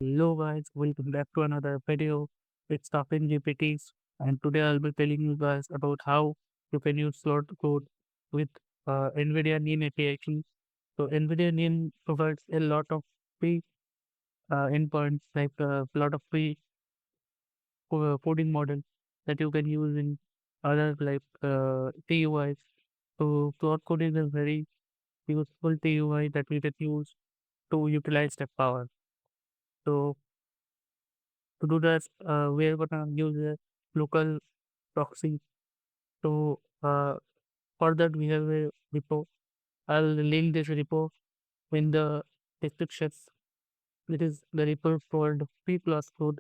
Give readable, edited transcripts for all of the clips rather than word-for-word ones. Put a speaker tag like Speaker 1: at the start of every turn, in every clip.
Speaker 1: Hello guys, welcome back to another video with Stopping GPTs. And today I'll be telling you guys about how you can use Claude Code with NVIDIA NIM API key. So NVIDIA NIM provides a lot of free endpoints, like a lot of free coding models that you can use in other like TUIs. So Claude Code is a very useful TUI that we can use to utilize that power. So to do that, we're gonna use a local proxy. So for that, we have a repo. I'll link this repo in the description. It is the repo called P plus code.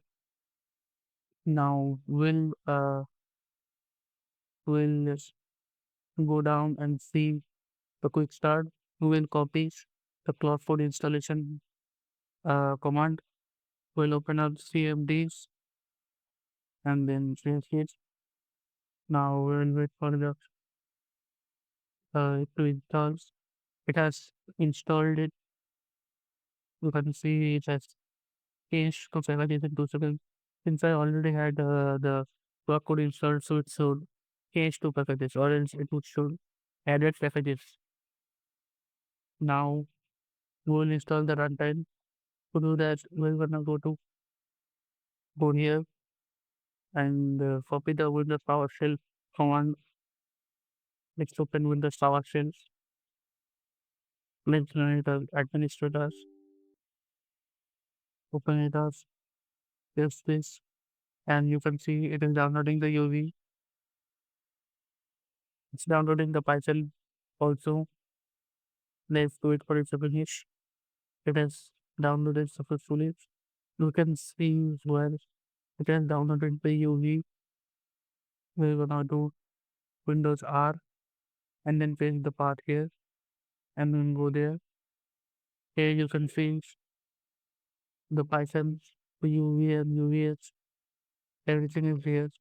Speaker 1: Now we'll just go down and see the quick start. We will copy the Claude Code installation command. We'll open up CMDs and then change it. Now we'll wait for the to install. It has installed it. You can see it has changed to 7 2 seconds. Since I already had the workcode installed, so it should change to packages, or else it would should added packages. Now we'll install the runtime. To do that, we're gonna go here and copy the Windows PowerShell command. Let's open Windows PowerShell. Let's run it as administrators. Open it as this, and you can see it is downloading the UV. It's downloading the Python also. Let's wait for it to finish. It has downloaded successfully. You can see where it has downloaded the UV. We're gonna do Windows R and then paste the path here and then go there. Here you can see the Python, the UV and UVS. Everything is here.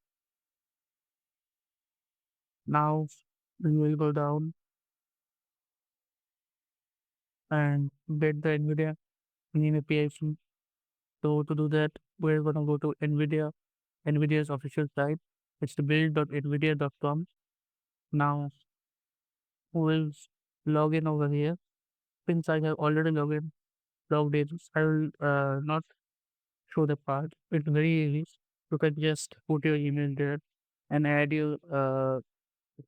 Speaker 1: Now we will go down and get the NVIDIA NIM API. So to do that, we're gonna go to NVIDIA's official site. It's the build.nvidia.com. Now we'll log in over here. Since I have already logged in, I will not show the part. It's very easy. You can just put your email there and add your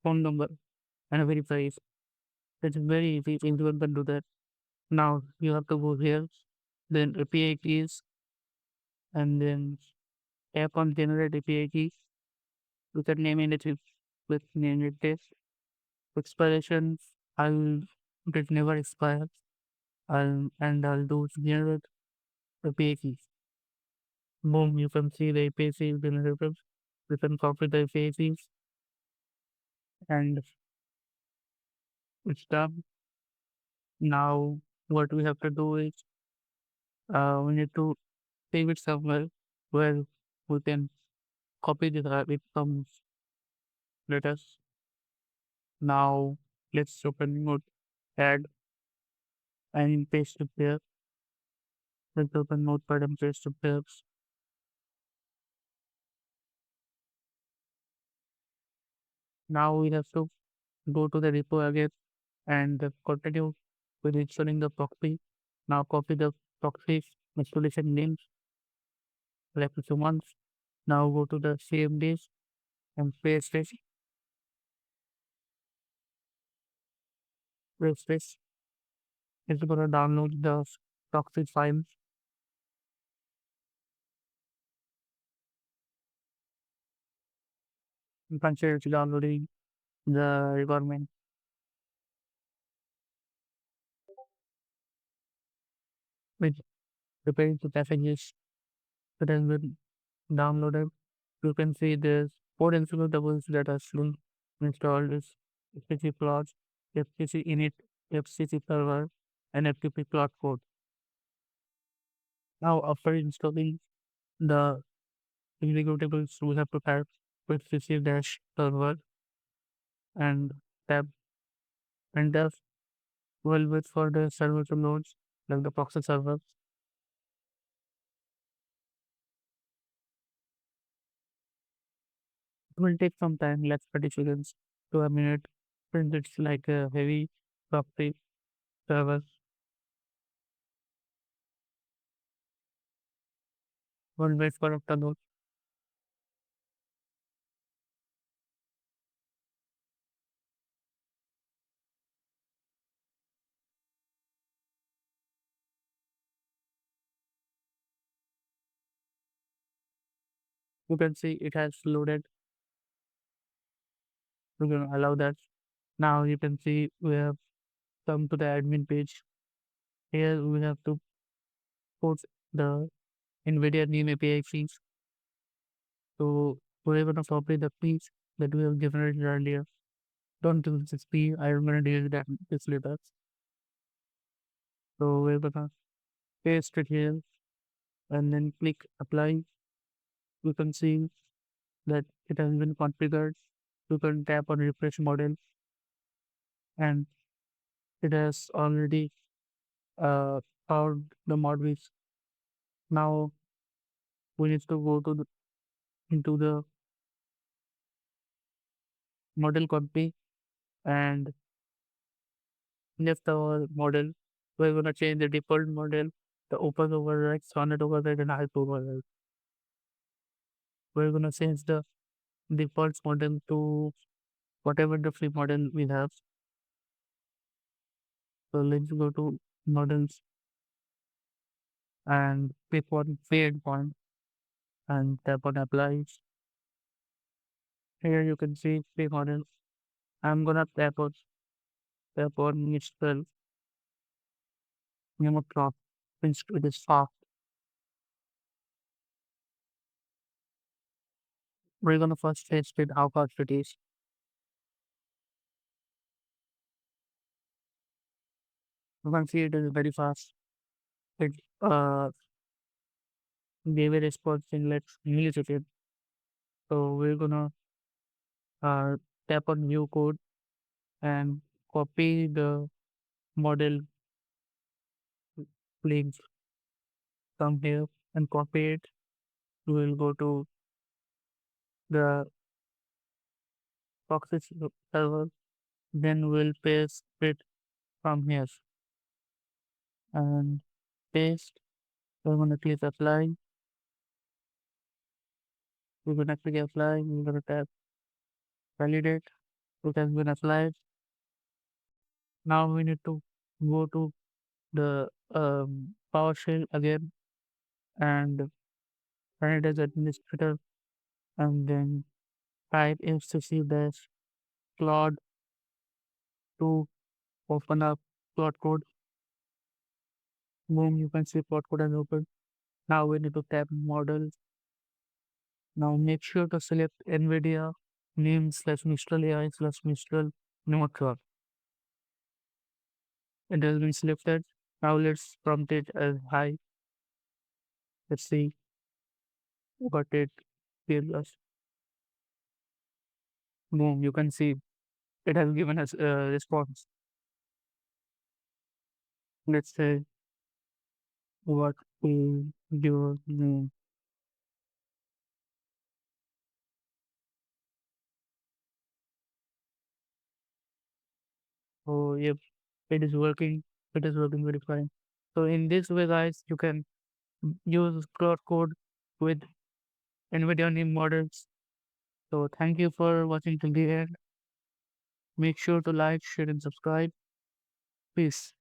Speaker 1: phone number and verify it. It's very easy. Anyone can do that. Now you have to go here, then API keys, and then tap on generate API key. You can name it with name it this. Expiration, I'll it never expires. I'll do generate API keys. Boom, you can see the API keys generated. You can copy the API keys and it's done. Now what we have to do is we need to save it somewhere where we can copy this with some letters. Now let's open Notepad and paste it there. Let's open Notepad and paste it there. Now we have to go to the repo again and continue with installing the proxy. Now copy the proxy installation names like two months. Now go to the CMDs and paste it. Paste this. It's gonna download the proxy files. You can see it's downloading the requirement with preparing the packages that has been downloaded. You can see there's four executables that are still installed is FTP plots, FTC init, FCC server, and FTP plot code. Now after installing the executables, we have to type FCC dash server and tab enter. We'll wait for the server to load, like the proxy server. It will take some time, like 30 seconds to a minute, since it's like a heavy proxy server. One wait for after load. You can see it has loaded. You can allow that. Now you can see we have come to the admin page. Here we have to put the NVIDIA NIM API fees. So we're gonna copy the fees that we have generated earlier. Don't use this fee. I'm gonna deal with that this later. So we're gonna paste it here and then click apply. You can see that it has been configured. You can tap on refresh model and it has already powered the models. Now we need to go to into the model copy and left our model. We're gonna change the default model, the open override, sonnet override, and hype override. We're gonna change the default model to whatever the free model we have. So let's go to models and pick one free endpoint and tap on apply. Here you can see free models. I'm gonna tap on Mistral Pneumocrop since it is fast. We're gonna first test it how fast it is. You can see it is very fast. It gave a response in like milliseconds. So we're gonna uh tap on new code and copy the model links from here and copy it. We'll go to the Proxy server, then we'll paste it from here and paste. We're gonna click apply. We're gonna click apply. We're gonna tap validate. It has been applied. Now we need to go to the PowerShell again and run it as administrator and then type instantly dash Claude to open up Claude Code. Boom, you can see Claude Code has opened. Now we need to tap models. Now make sure to select NVIDIA NIM slash Mistral AI slash Mistral Notebook. It has been selected. Now let's prompt it as high. Let's see what it gives us. Boom, you can see it has given us a response. Let's say what is your name? Oh, yep, it is working. It is working very fine. So in this way, guys, you can use Cloud Code with NVIDIA NIM models. So thank you for watching till the end. Make sure to like, share, and subscribe. Peace.